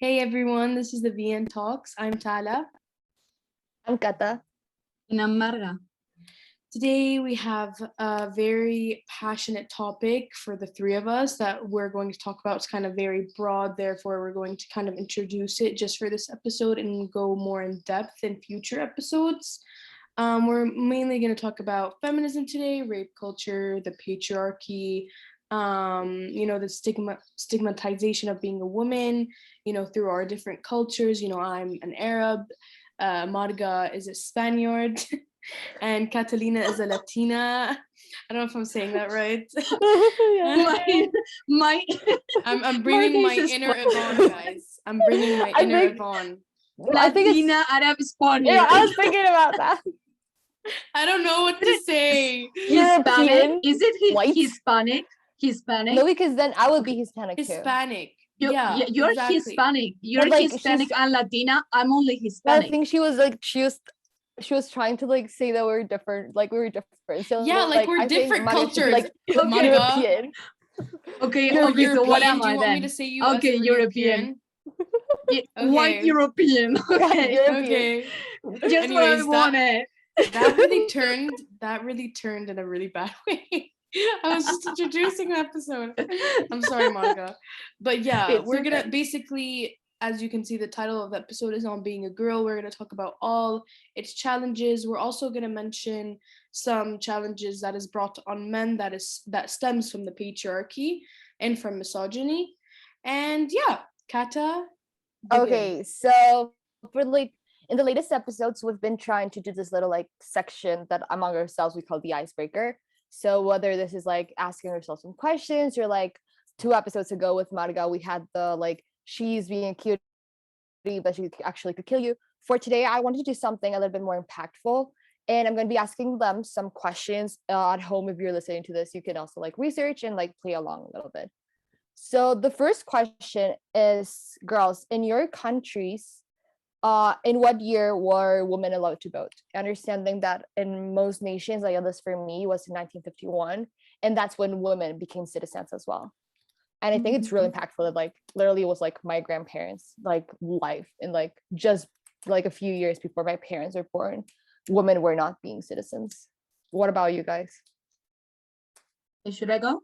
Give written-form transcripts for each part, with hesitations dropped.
Hey everyone, this is the VN Talks. I'm Tala. I'm Cata. And I'm Marga. Today we have a very passionate topic for the three of us that we're going to talk about. It's kind of very broad, therefore we're going to kind of introduce it just for this episode and go more in depth in future episodes. We're mainly going to talk about feminism today, rape culture, the patriarchy, the stigmatization of being a woman, through our different cultures. I'm an Arab, Marga is a Spaniard, and Catalina is a Latina. I don't know if I'm saying that right. I'm bringing my inner Yvonne, guys. I'm bringing my inner Yvonne. Latina, Arab, Spaniard. Yeah, I was thinking about that. I don't know what to say. Hispanic? Is it White? Hispanic? Hispanic? No, because then I would be Hispanic too. Hispanic. You're exactly. Hispanic. You're But, like, Hispanic and Latina. I'm only I Hispanic. think she was trying to say that we're different, like we were different. So Yeah, we're I think different Marga should be, cultures. like Marga. European. Okay, European. so what am Do you I want then? me to say you Okay, as a European. Okay. White European. Okay. Okay. Just what I wanted. That really turned in a really bad way. I was just introducing the episode. I'm sorry, Marga. But yeah, It's we're gonna okay. basically, as you can see, the title of the episode is on being a girl. We're gonna talk about all its challenges. We're also gonna mention some challenges that is brought on men that stems from the patriarchy and from misogyny. And yeah, Cata. Okay, so for in the latest episodes, we've been trying to do this little section that among ourselves we call the icebreaker. So whether this is asking ourselves some questions, or 2 episodes ago with Marga, we had the she's being cute, but she actually could kill you. For today, I wanted to do something a little bit more impactful, and I'm going to be asking them some questions at home. If you're listening to this, you can also research and play along a little bit. So the first question is, girls, in your countries, in what year were women allowed to vote? Understanding that in most nations, at least for me, was in 1951, and that's when women became citizens as well. And I think it's really impactful that literally it was my grandparents' life, and just a few years before my parents were born, women were not being citizens. What about you guys? Should I go?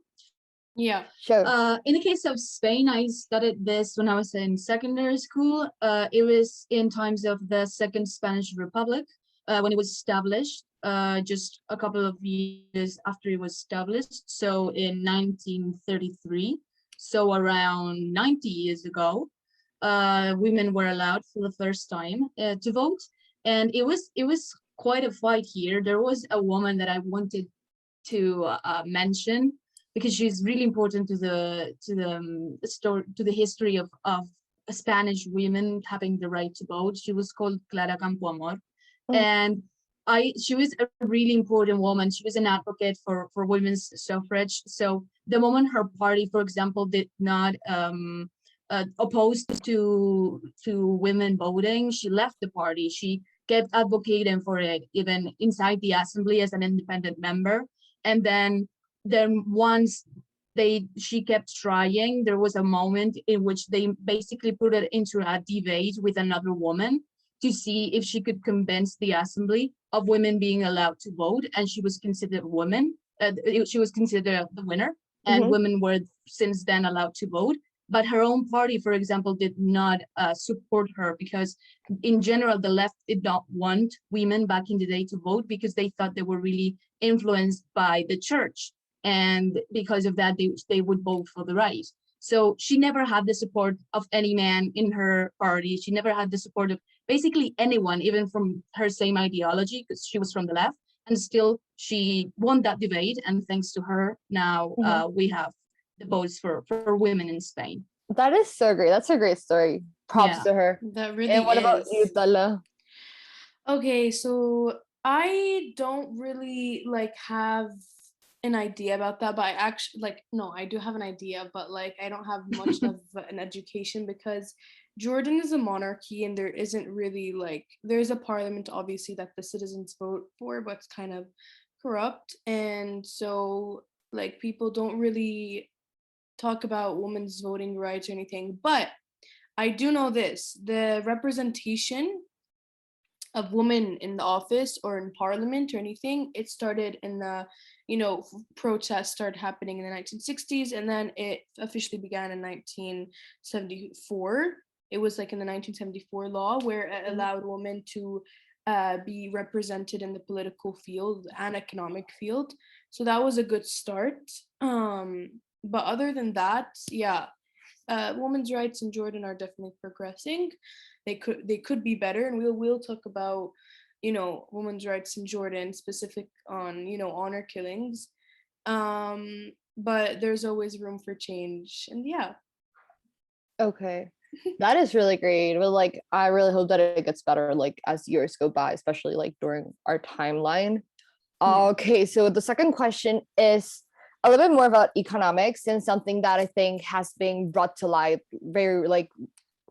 Yeah. Sure. In the case of Spain, I studied this when I was in secondary school. It was in times of the Second Spanish Republic, when it was established, just a couple of years after it was established. So in 1933, so around 90 years ago, women were allowed for the first time to vote. And it was quite a fight here. There was a woman that I wanted to mention, because she's really important to the story, to the history of Spanish women having the right to vote. She was called Clara Campoamor, and she was a really important woman. She was an advocate for women's suffrage. So the moment her party, for example, did not oppose to women voting, she left the party. She kept advocating for it, even inside the assembly as an independent member, and then once she kept trying, there was a moment in which they basically put it into a debate with another woman to see if she could convince the assembly of women being allowed to vote, and she was considered she was considered the winner, and women were since then allowed to vote. But her own party, for example, did not support her, because in general, the left did not want women back in the day to vote, because they thought they were really influenced by the church. And because of that, they would vote for the right. So she never had the support of any man in her party. She never had the support of basically anyone, even from her same ideology, because she was from the left. And still, she won that debate. And thanks to her, now we have the votes for women in Spain. That is so great. That's a great story. Props to her. That really And what about you, Tala? Okay, so I don't really have an idea about that, but I actually no, I do have an idea, but I don't have much of an education, because Jordan is a monarchy and there isn't really there's a parliament obviously that the citizens vote for, but it's kind of corrupt, and so people don't really talk about women's voting rights or anything. But I do know this: the representation of women in the office or in parliament or anything, it started in the, protests started happening in the 1960s, and then it officially began in 1974. It was like in the 1974 law where it allowed women to be represented in the political field and economic field. So that was a good start. But other than that, yeah, women's rights in Jordan are definitely progressing. They could be better, and we'll talk about women's rights in Jordan, specific on honor killings. But there's always room for change, and yeah. Okay. That is really great. But like I really hope that it gets better like as years go by, especially like during our timeline. Yeah. Okay, so the second question is a little bit more about economics and something that I think has been brought to light very like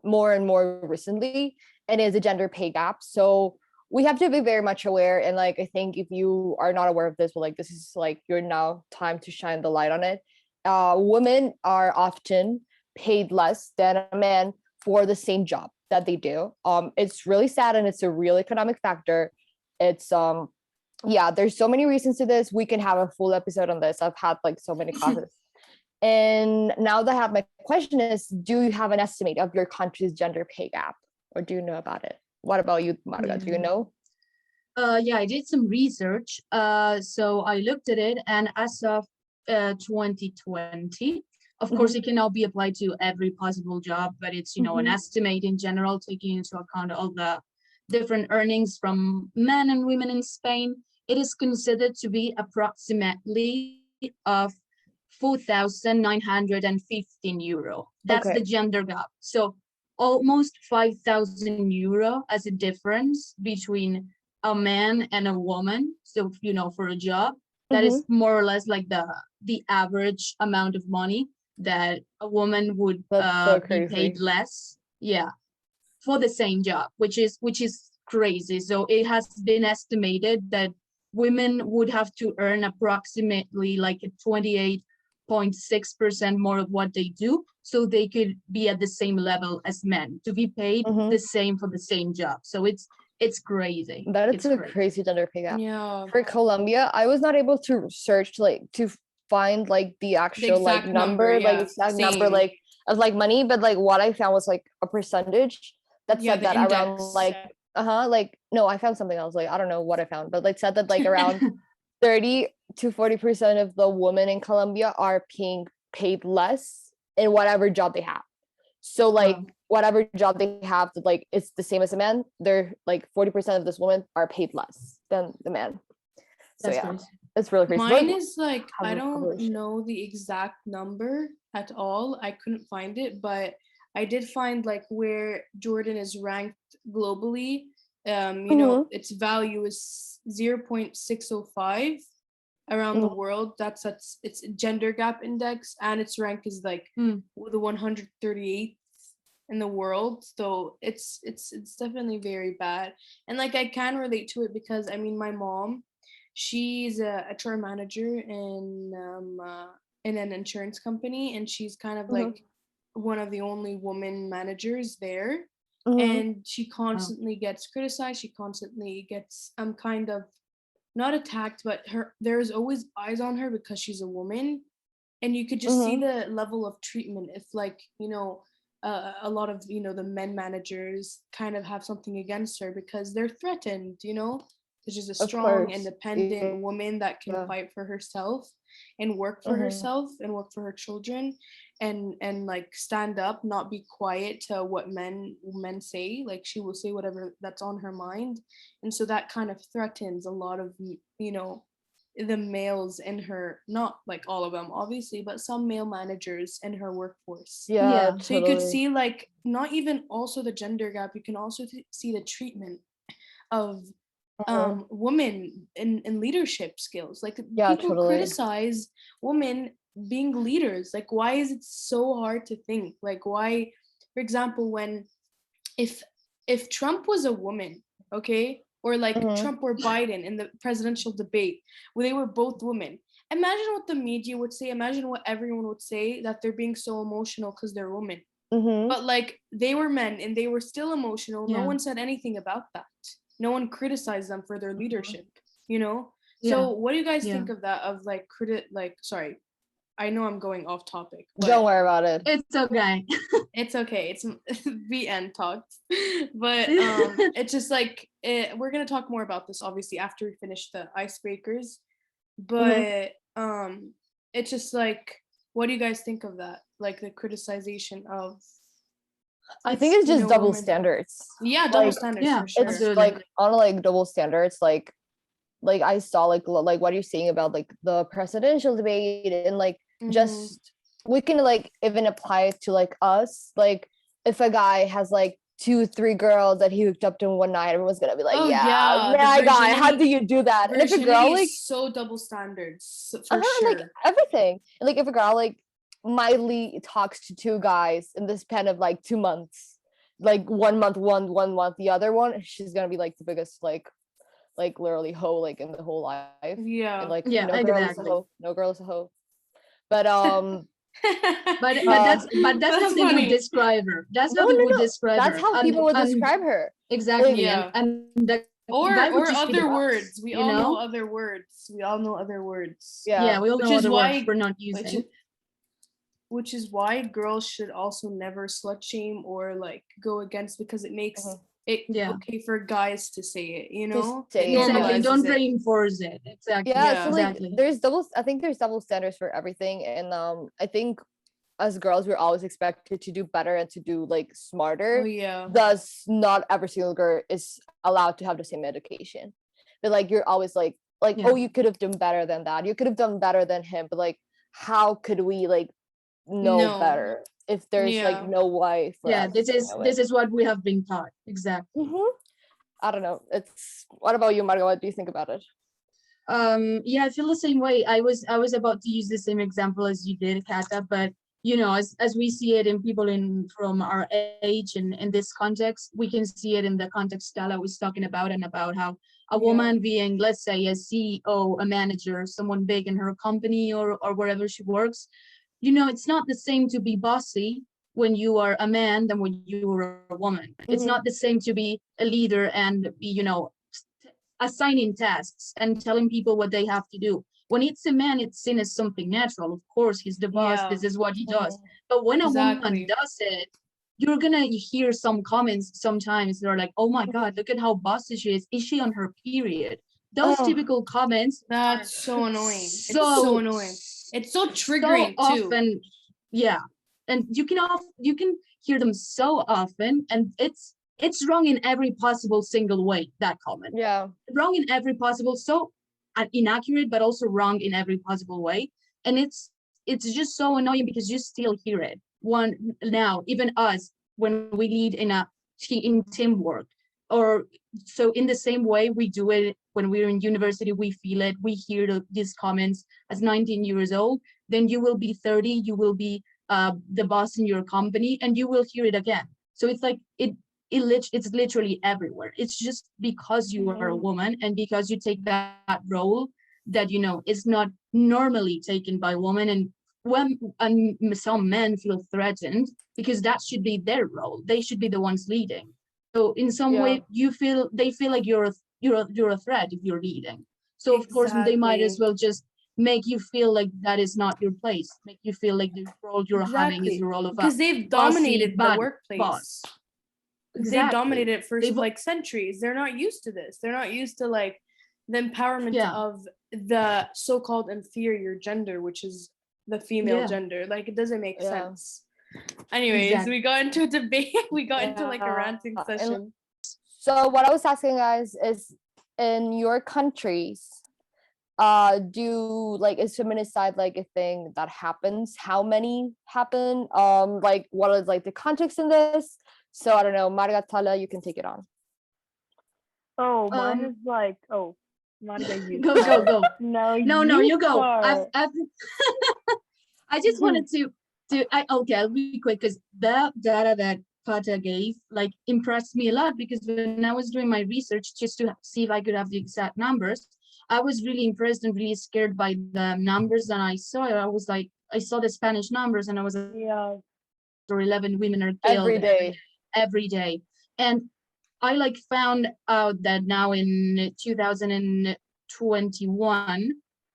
more and more recently, and is a gender pay gap. So we have to be very much aware, and like I think if you are not aware of this, well, like this is like your now time to shine the light on it. Women are often paid less than a man for the same job that they do. It's really sad, and it's a real economic factor. It's yeah, there's so many reasons to this. We can have a full episode on this. I've had like so many classes. And now that I have my question is, do you have an estimate of your country's gender pay gap, or do you know about it? What about you, Marga? Do you know? Yeah, I did some research. So I looked at it, and as of 2020, of course, it can now be applied to every possible job, but it's, an estimate in general, taking into account all the different earnings from men and women in Spain. It is considered to be approximately of 4,915 euro. That's Okay. the gender gap. So almost 5,000 euro as a difference between a man and a woman. So, for a job, that is more or less like the average amount of money that a woman would So be paid less. Yeah, for the same job, which is crazy. So it has been estimated that women would have to earn approximately like 28.6% more of what they do, so they could be at the same level as men to be paid the same for the same job. So it's crazy. That is a crazy gender pay gap. Yeah. For Colombia, I was not able to search like to find like the actual like number, like exact number like of like money, but like what I found was like a percentage that said that index. around like like no, I found something else. Like I don't know what I found, but like said that like around 30 to 40% of the women in Colombia are being paid less in whatever job they have. So like whatever job they have, like it's the same as a man. They're like 40% of this woman are paid less than the man. So That's yeah, crazy. it's really crazy. Mine is like, I don't know the exact number at all. I couldn't find it, but I did find like where Jordan is ranked globally. Its value is 0.605 around the world. That's its gender gap index, and its rank is like the 138th in the world. So it's definitely very bad. And like I can relate to it because I mean my mom, she's a HR manager in an insurance company, and she's kind of like one of the only woman managers there. And she constantly gets criticized. She constantly gets kind of not attacked, but there's always eyes on her because she's a woman. And you could just see the level of treatment if like, a lot of, the men managers kind of have something against her because they're threatened, because she's a strong, independent woman that can fight for herself and work for herself and work for her children and like stand up, not be quiet to what men say. Like she will say whatever that's on her mind. And so that kind of threatens a lot of, the males in her, not like all of them obviously, but some male managers in her workforce. Yeah, So totally. you could see like not even also the gender gap, you can also see the treatment of women in leadership skills. Like people criticize women being leaders. Like why is it so hard to think? Like why, for example, when if Trump was a woman, okay, or like Trump or Biden in the presidential debate where they were both women, imagine what the media would say, imagine what everyone would say, that they're being so emotional because they're women. But like they were men and they were still emotional. No one said anything about that. No one criticized them for their leadership, you know? So what do you guys think of that? Of like sorry, I know I'm going off topic. But don't worry about it. It's okay. It's okay. It's the end talks. But it's just like we're gonna talk more about this obviously after we finish the icebreakers. But it's just like, what do you guys think of that? Like the criticization of I think it's just double standards. Yeah, double standards for sure. It's like on like double standards, like I saw like what you're saying about like the presidential debate and like just we can like even apply it to like us. Like if a guy has like 2-3 girls that he hooked up to in one night, everyone's gonna be like, my guy, how do you do that? And if a girl like so double standards for sure. Like everything. And like if a girl like mildly talks to 2 guys in the span of like 2 months, like 1 month one month the other one, she's gonna be like the biggest like literally hoe like in the whole life. And like no girl is a hoe. But but that's how they would describe her. That's how they would describe her. That's how people would describe her. Exactly. And or other words. We all know other words. We all know other words. Yeah, we all know other words we're not using. Which is why girls should also never slut shame or like go against, because it makes it okay for guys to say it, you know? Exactly. Don't reinforce it. Exactly. Yeah, so like I think there's double standards for everything. And I think as girls we're always expected to do better and to do like smarter. Thus not every single girl is allowed to have the same education. But like you're always like oh, you could have done better than that. You could have done better than him. But like how could we like know better if there's like no way for us this is what we have been taught. Exactly. I don't know, what about you, Marga? What do you think about it? I feel the same way. I was about to use the same example as you did, Cata, but you know, as we see it in people from our age and in this context, we can see it in the context Tala was talking about, and about how a woman being, let's say, a CEO, a manager, someone big in her company or wherever she works. You know, it's not the same to be bossy when you are a man than when you are a woman. It's not the same to be a leader and be, you know, assigning tasks and telling people what they have to do. When it's a man, it's seen as something natural. Of course, he's the boss. This is what he does. But when a woman does it, you're gonna hear some comments sometimes that are like, "Oh my God, look at how bossy she is. Is she on her period?" Those typical comments. That's so annoying. It's so annoying. It's so triggering so often, too. And you can hear them so often, and it's wrong in every possible single way. That comment, wrong in every possible, so inaccurate, but also wrong in every possible way. And it's just so annoying because you still hear it. Now, even us, when we lead in teamwork, or so in the same way we do it when we're in university, we feel it, we hear these comments as 19 years old. Then you will be 30, you will be the boss in your company, and you will hear it again. So it's like it's literally everywhere. It's just because you are a woman and because you take that role that, you know, is not normally taken by women. And when some men feel threatened because that should be their role, they should be the ones leading. So in some way they feel like you're a threat if you're leading. So of course they might as well just make you feel like that is not your place, make you feel like the role you're having is the role of because they've dominated the workplace. Boss. Exactly. They've dominated it for like centuries. They're not used to this. They're not used to like the empowerment of the so-called inferior gender, which is the female gender. Like it doesn't make sense. Anyways, we got into a debate. We got into like a ranting session. So what I was asking guys is, in your countries, is feminicide like a thing that happens? How many happen? Like what is like the context in this? So I don't know, Marga, Tala, you can take it on. Oh, mine is like, Marga, you go. No, you go. I just wanted to I'll be quick, because the data that Cata gave like impressed me a lot, because when I was doing my research just to see if I could have the exact numbers, I was really impressed and really scared by the numbers that I saw. I was like, I saw the Spanish numbers and I was like, or 11 women are killed every day. And I like found out that now in 2021,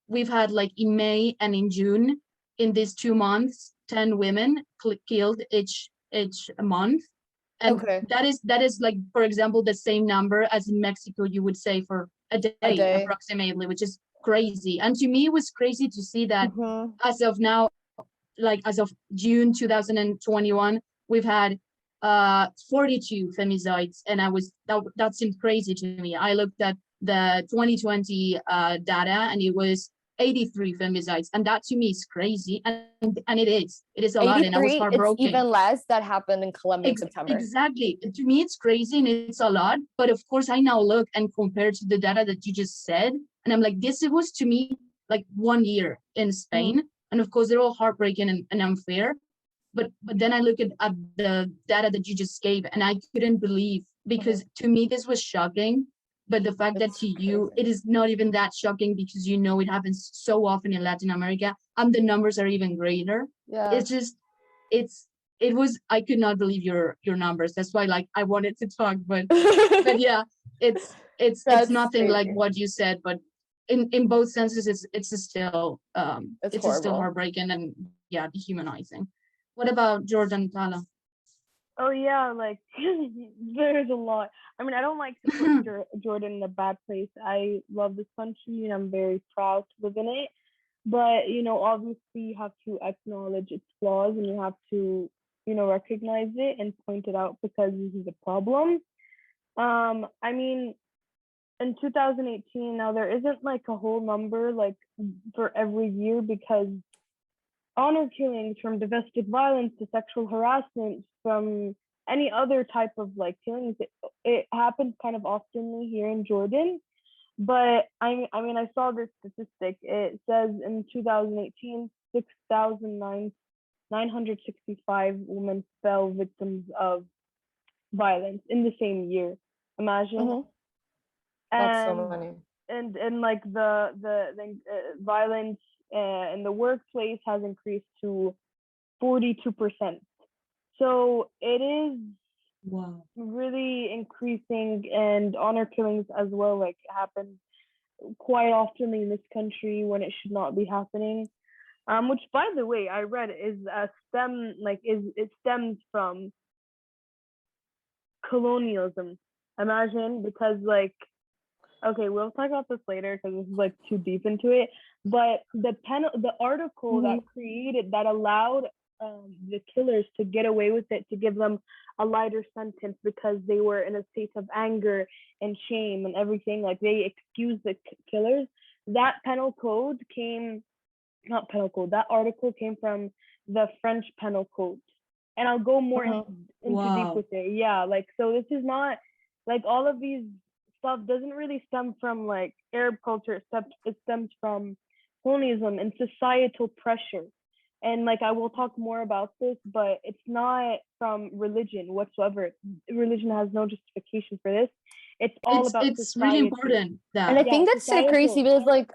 we've had like in May and in June, in these 2 months, 10 women killed each month. And that is like, for example, the same number as in Mexico, you would say for a day approximately, which is crazy. And to me, it was crazy to see that as of now, like as of June 2021, we've had 42 femicides, and that seemed crazy to me. I looked at the 2020 data, and it was 83 femicides, and that to me is crazy, and it is a lot, and I was heartbroken. It's even less that happened in Colombia in September. Exactly. To me, it's crazy and it's a lot, but of course I now look and compare to the data that you just said, and I'm like, this was to me like 1 year in Spain, and of course they're all heartbreaking and unfair. But then I look at the data that you just gave, and I couldn't believe, because to me this was shocking. But the fact that to you it is not even that shocking, because you know it happens so often in Latin America, and the numbers are even greater. It's just I could not believe your numbers. That's why like I wanted to talk, but yeah, it's nothing crazy. like what you said, but in both senses it's still still heartbreaking and dehumanizing. What about Jordan, Tala? Oh yeah, like there's a lot. I mean, I don't like to put Jordan in a bad place. I love this country and I'm very proud to live in it. But, you know, obviously you have to acknowledge its flaws and you have to, you know, recognize it and point it out, because this is a problem. I mean, in 2018, now there isn't like a whole number like for every year, because honor killings, from domestic violence to sexual harassment, from any other type of like killings, it happens kind of oftenly here in Jordan. But I mean, I saw this statistic. It says in 2018, 6,965 women fell victims of violence in the same year. Imagine. That's so many. And like the violence in the workplace has increased to 42%. So it is really increasing, and honor killings as well like happen quite often in this country when it should not be happening. Which, by the way, I read is it stems from colonialism. Imagine, because like, okay, we'll talk about this later because this is like too deep into it. But the article that allowed the killers to get away with it, to give them a lighter sentence because they were in a state of anger and shame and everything, like they excused the killers. That article came from the French penal code, and I'll go more into deep with it. Yeah, like, so this is not like all of these stuff doesn't really stem from like Arab culture, it stems from colonialism and societal pressure. And like I will talk more about this, but it's not from religion whatsoever. Religion has no justification for this. It's about it's society. really important that. And I think that's so crazy because like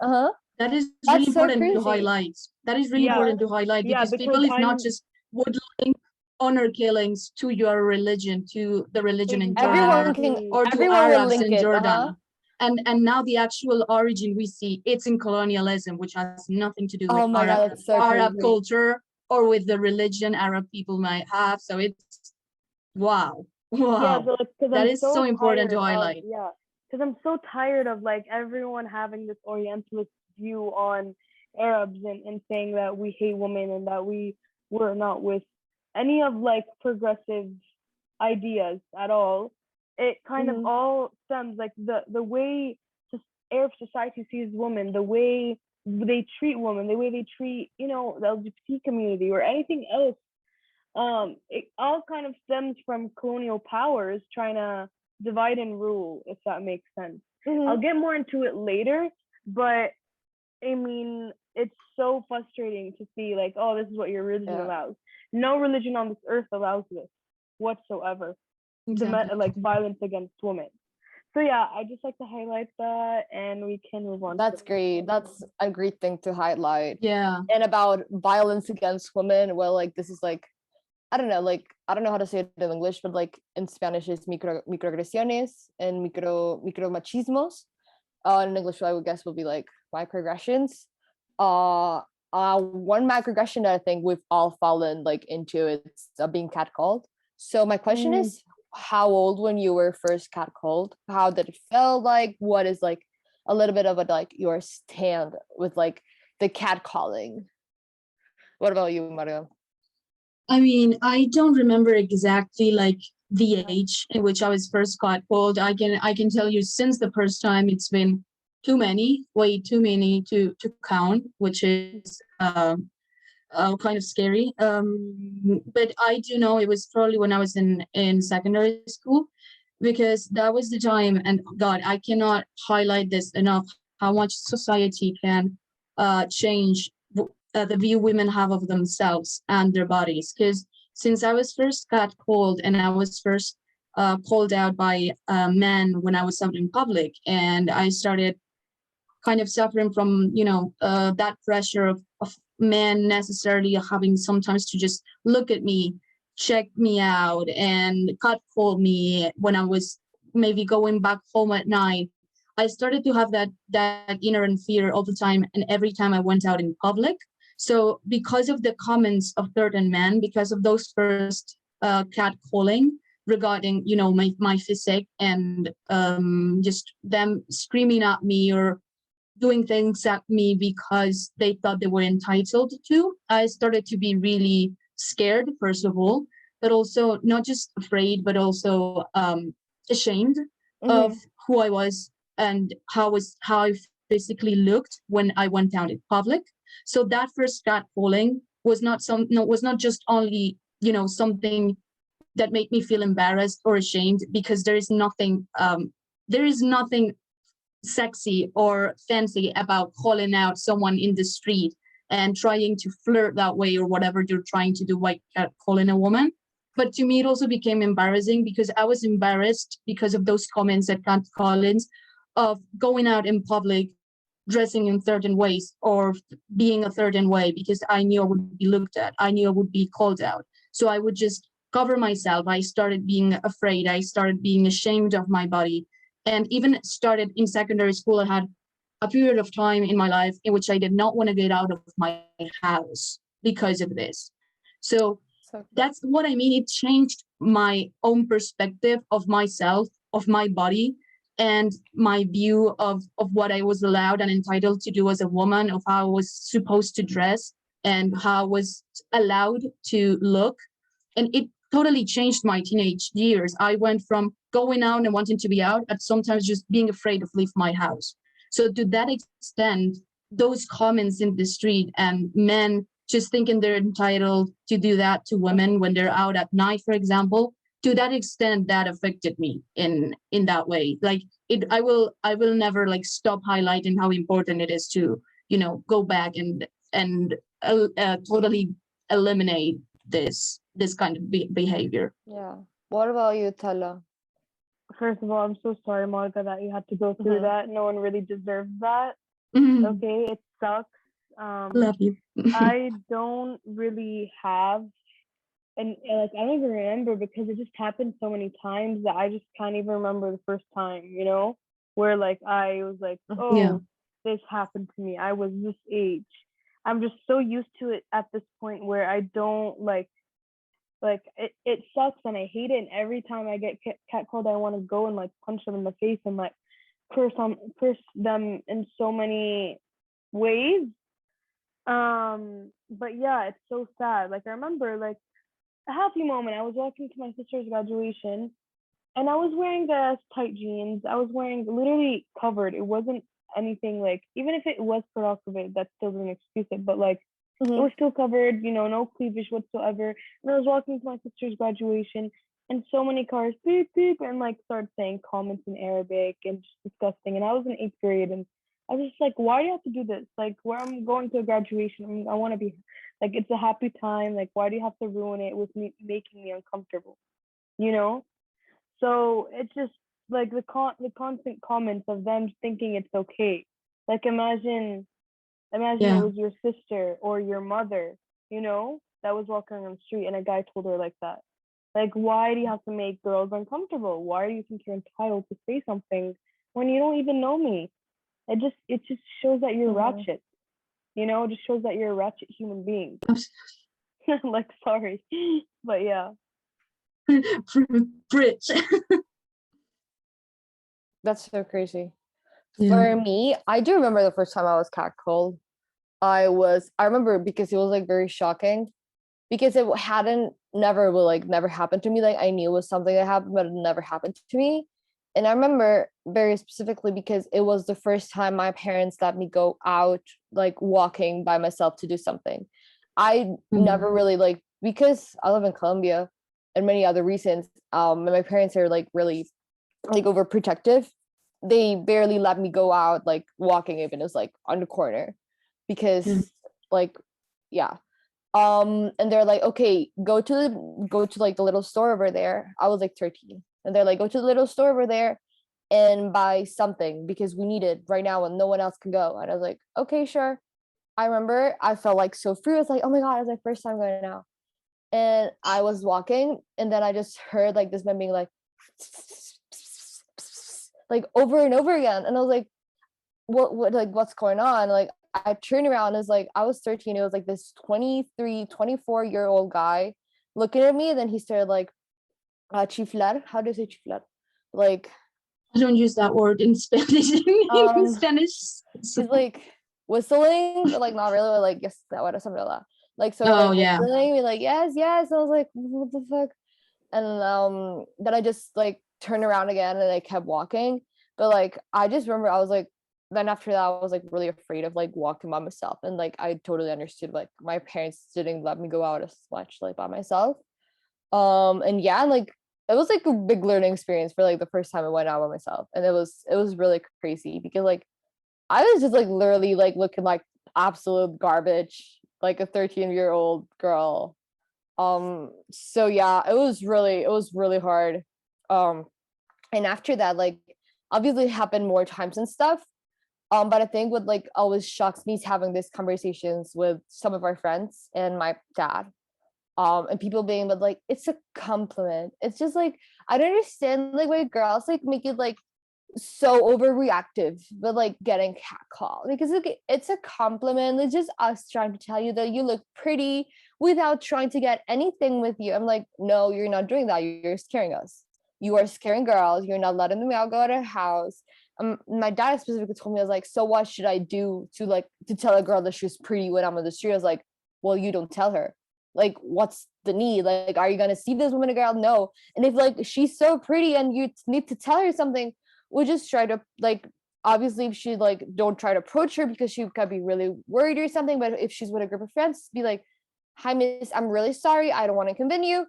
that is really important to highlight. That is really important to highlight, because people is not just would link honor killings to your religion, to the religion in Jordan, or to Arabs in Jordan. And now the actual origin we see, it's in colonialism, which has nothing to do with Arab culture or with the religion Arab people might have. So it's wow. Yeah, that is so important to highlight. Because I'm so tired of like everyone having this Orientalist view on Arabs and saying that we hate women and that we're not with any of like progressive ideas at all. It kind of all stems like the way Arab society sees women, the way they treat women, the way they treat, you know, the LGBT community or anything else. It all kind of stems from colonial powers trying to divide and rule, if that makes sense. I'll get more into it later, but I mean, it's so frustrating to see like, oh, this is what your religion allows. No religion on this earth allows this whatsoever. Exactly. Like violence against women. So yeah, I just like to highlight that, and we can move on. That's great. That's a great thing to highlight. Yeah. And about violence against women, well, like this is like I don't know, like I don't know how to say it in English, but like in Spanish is microagresiones and micromachismos. In English, I would guess will be like microaggressions. One microaggression that I think we've all fallen like into it's being catcalled. So my question is, how old when you were first catcalled? How did it feel like? What is like a little bit of a like your stand with like the catcalling? What about you, Marga? I mean, I don't remember exactly like the age in which I was first catcalled. I can tell you since the first time it's been too many, way too many to count, which is kind of scary. But I do know it was probably when I was in secondary school, because that was the time. And God, I cannot highlight this enough. How much society can change the view women have of themselves and their bodies. Because since I was first catcalled and I was first called out by men when I was out in public, and I started kind of suffering from that pressure of men necessarily having sometimes to just look at me, check me out, and catcall me when I was maybe going back home at night. I started to have that inherent fear all the time and every time I went out in public. So because of the comments of certain men, because of those first catcalling regarding my physique and just them screaming at me or doing things at me because they thought they were entitled to, I started to be really scared, first of all, but also not just afraid, but also ashamed of who I was and how I physically looked when I went out in public. So that first catcalling was not just only something that made me feel embarrassed or ashamed, because there is nothing sexy or fancy about calling out someone in the street and trying to flirt that way or whatever you're trying to do while calling a woman. But to me, it also became embarrassing because I was embarrassed because of those comments at catcallings of going out in public, dressing in certain ways or being a certain way, because I knew I would be looked at. I knew I would be called out. So I would just cover myself. I started being afraid. I started being ashamed of my body. And even started in secondary school, I had a period of time in my life in which I did not want to get out of my house because of this. So that's what I mean. It changed my own perspective of myself, of my body, and my view of what I was allowed and entitled to do as a woman, of how I was supposed to dress and how I was allowed to look. And it totally changed my teenage years. I went from going out and wanting to be out at sometimes just being afraid to leave my house. So to that extent, those comments in the street and men just thinking they're entitled to do that to women when they're out at night, for example, to that extent, that affected me in that way. Like I will never like stop highlighting how important it is to go back and totally eliminate this kind of behavior. Yeah. What about you, Tala? First of all, I'm so sorry, Marga, that you had to go through that. No one really deserves that. Okay, it sucks. Love you. I don't really have, and like I don't even remember because it just happened so many times that I just can't even remember the first time, where like I was like, this happened to me. I was this age. I'm just so used to it at this point where I don't like it sucks and I hate it. And every time I get catcalled, I want to go and like punch them in the face and like curse them in so many ways. But yeah, it's so sad. Like I remember like a happy moment. I was walking to my sister's graduation and I was wearing the tight jeans. I was wearing literally covered. It wasn't anything like, even if it was provocative, that still didn't excuse it, but like it was still covered, no cleavage whatsoever. And I was walking to my sister's graduation and so many cars beep beep and like started saying comments in Arabic and just disgusting. And I was in 8th grade and I was just like, why do you have to do this? Like where I'm going to a graduation, I want to be like, it's a happy time. Like why do you have to ruin it with me making me uncomfortable? So it's just like the constant comments of them thinking it's okay. Like imagine it was your sister or your mother, that was walking on the street and a guy told her like that. Like, why do you have to make girls uncomfortable? Why do you think you're entitled to say something when you don't even know me? It just shows that you're ratchet. You know, it just shows that you're a ratchet human being. Like, sorry, but yeah. Bridge. That's so crazy. Yeah. For me, I do remember the first time I was catcalled. I remember because it was like very shocking because it never happened to me. Like I knew it was something that happened, but it never happened to me. And I remember very specifically because it was the first time my parents let me go out, like walking by myself to do something. I never really because I live in Colombia and many other reasons. And my parents are like really like overprotective. They barely let me go out like walking even it was like on the corner because like yeah. And they're like, okay, go to like the little store over there. I was like 13. And they're like, go to the little store over there and buy something because we need it right now and no one else can go. And I was like, okay, sure. I remember I felt like so free. I was like, oh my God, it's my first time going out. And I was walking and then I just heard like this man being like over and over again. And I was like, what like what's going on? Like I turned around, it's like I was 13. It was like this 23, 24-year-old guy looking at me, and then he started like chiflar. How do you say chiflar? Like I don't use that word in Spanish. In Spanish. He's like whistling, but like not really, but like yes, that what something like that. Like so like whistling, like yes, yes. And I was like, what the fuck? And then I just like turned around again and I kept walking. But like I just remember I was like, then after that I was like really afraid of like walking by myself. And like I totally understood like my parents didn't let me go out as much like by myself. And yeah, like it was like a big learning experience for like the first time I went out by myself. And it was really crazy because like I was just like literally like looking like absolute garbage, like a 13-year-old girl. So yeah, it was really hard. And after that, like obviously it happened more times and stuff. But I think what like always shocks me is having these conversations with some of our friends and my dad. And people being but like it's a compliment. It's just like I don't understand like why girls like make it like so overreactive but like getting catcalled because it's a compliment. It's just us trying to tell you that you look pretty without trying to get anything with you. I'm like, no, you're not doing that. You're scaring us. You are scaring girls. You're not letting them out, go to a house. My dad specifically told me, I was like, so what should I do to tell a girl that she's pretty when I'm on the street? I was like, well, you don't tell her. Like, what's the need? Like, are you gonna see this woman a girl? No. And if like she's so pretty and you need to tell her something, we'll just try to like obviously if she like don't try to approach her because she could be really worried or something. But if she's with a group of friends, be like, hi miss, I'm really sorry, I don't want to convince you,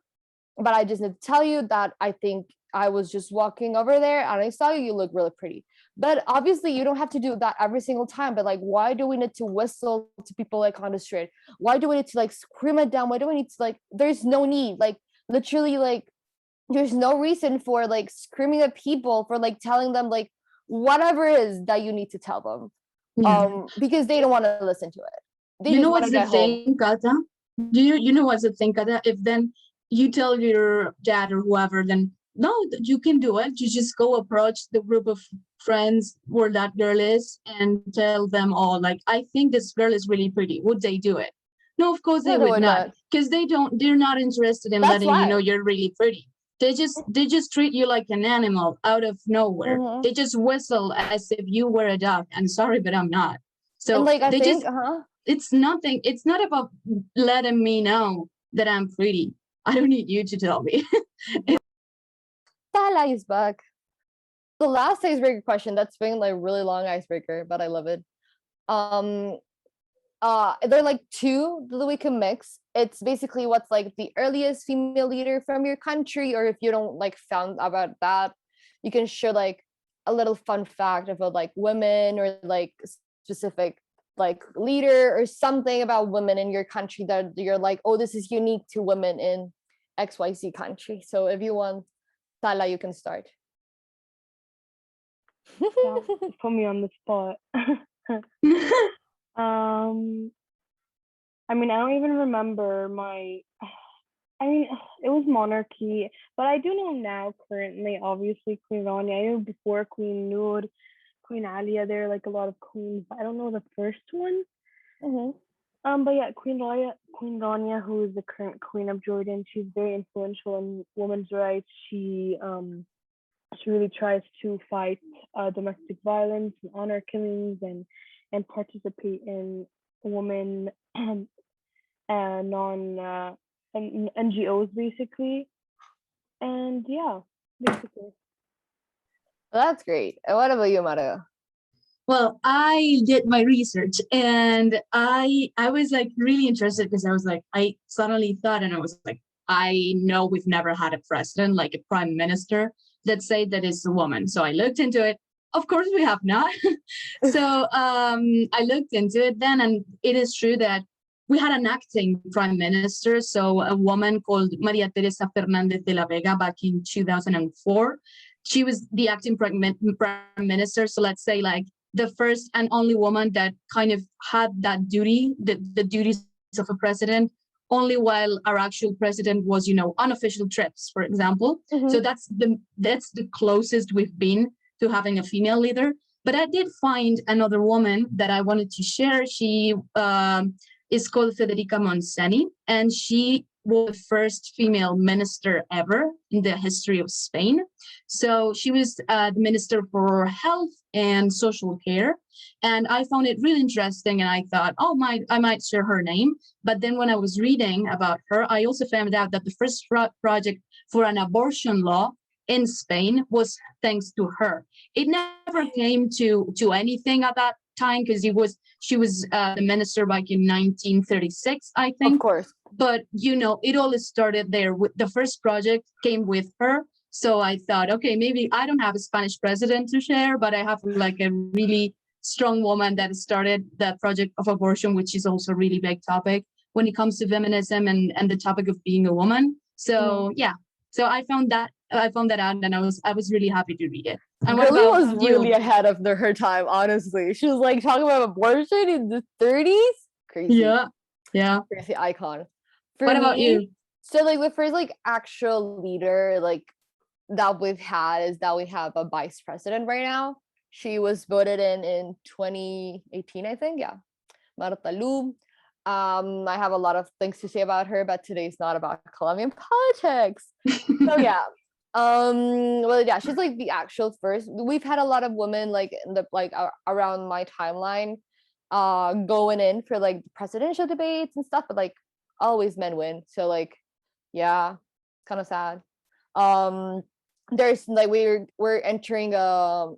but I just need to tell you that I think I was just walking over there and I saw you look really pretty. But obviously you don't have to do that every single time. But like, why do we need to whistle to people like on the street? Why do we need to like scream it down? Why do we need to like, there's no need, like literally like there's no reason for like screaming at people for like telling them like whatever it is that you need to tell them. Because they don't want to listen to it. They you just know want to what's the get thing, home. Cata? You know what's the thing, Cata? If then you tell your dad or whoever, then no, you can do it. You just go approach the group of friends where that girl is and tell them all like, I think this girl is really pretty. Would they do it? No, of course they would not, because they're not interested in letting you know you're really pretty. They just treat you like an animal out of nowhere. They just whistle as if you were a dog. I'm sorry, but I'm not. So and like I think it's nothing. It's not about letting me know that I'm pretty. I don't need you to tell me. Tala is back. The last icebreaker question, that's been like really long icebreaker, but I love it. They're like two that we can mix. It's basically what's like the earliest female leader from your country, or if you don't like found about that, you can share like a little fun fact about like women or like specific like leader or something about women in your country that you're like, oh, this is unique to women in XYZ country. So if you want, Tala, you can start. Yeah, put me on the spot. I mean, I don't even remember my. I mean, it was monarchy, but I do know now, currently, obviously, Queen Rania. I knew before Queen Noor, Queen Alia. There are like a lot of queens, but I don't know the first one. Mm-hmm. But yeah, Queen Rania, who is the current Queen of Jordan, she's very influential in women's rights. She really tries to fight domestic violence and honor killings and participate in women non NGOs basically. And yeah, basically. Well, that's great. And what about you, Marga? Well, I did my research and I was like really interested because I was like, I suddenly thought and I was like, I know we've never had a president, like a prime minister, let's say that is a woman. So I looked into it. Of course we have not. So I looked into it then, and it is true that we had an acting prime minister, so a woman called María Teresa Fernández de la Vega back in 2004. She was the acting prime minister. So let's say like the first and only woman that kind of had that duty, the duties of a president, only while our actual president was, on official trips, for example. Mm-hmm. So that's the closest we've been to having a female leader. But I did find another woman that I wanted to share. She is called Federica Montseny, and she was the first female minister ever in the history of Spain. So she was the minister for health and social care. And I found it really interesting. And I thought, I might share her name. But then when I was reading about her, I also found out that the first project for an abortion law in Spain was thanks to her. It never came to anything at that time because she was the minister back in 1936, I think. Of course. But it all started there. The first project came with her. So I thought, okay, maybe I don't have a Spanish president to share, but I have like a really strong woman that started the project of abortion, which is also a really big topic when it comes to feminism and the topic of being a woman. So yeah, so I found that out, and I was really happy to read it. And what Girlie about was you? really ahead of her time, honestly. She was like talking about abortion in the 30s. Crazy. Yeah. Crazy icon. What about you? So like the first like actual leader like that we've had is that we have a vice president right now. She was voted in 2018, I think. Yeah. Marta Lu. I have a lot of things to say about her, but today's not about Colombian politics. So yeah. Well, yeah, she's like the actual first. We've had a lot of women like in the around my timeline going in for like presidential debates and stuff, but like always men win. So like yeah, kind of sad. There's like we're entering a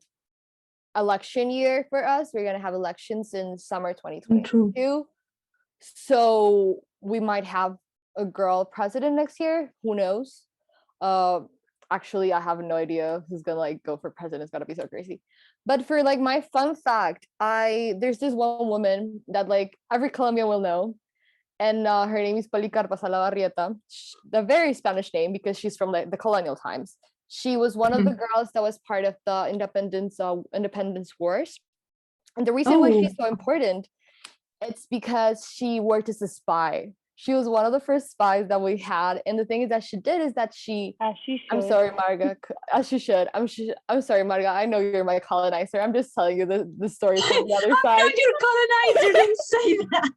election year for us. We're gonna have elections in summer 2022. So we might have a girl president next year. Who knows? Actually, I have no idea who's gonna like go for president. It's gonna be so crazy. But for like my fun fact, there's this one woman that like every Colombian will know, and her name is Policarpa Salavarrieta. The very Spanish name because she's from like the colonial times. She was one of the girls that was part of the independence wars, and the reason why she's so important, it's because she worked as a spy. She was one of the first spies that we had, and the thing is that she did is that I'm sorry, Marga. As she should. I'm sorry, Marga. I know you're my colonizer. I'm just telling you the story from the other side. I'm not your colonizer. Didn't say that.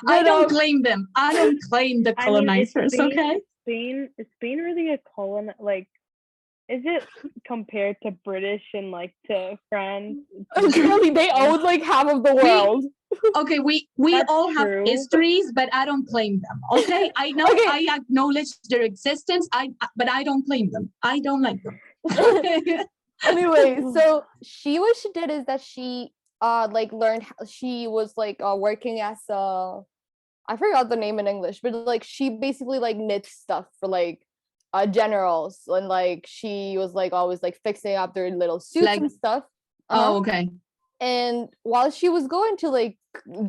I don't claim them. I don't claim the colonizers. Okay. Is Spain really a colon? Like, is it compared to British and like to France? Really, they own like half of the world. We all have histories, but I don't claim them. Okay, I know I acknowledge their existence. But I don't claim them. I don't like them. Anyway, so what she did is that she like learned. She was like working as I forgot the name in English, but like she basically like knit stuff for like generals, and like she was like always like fixing up their little suits like, and stuff. Oh, okay. And while she was going to like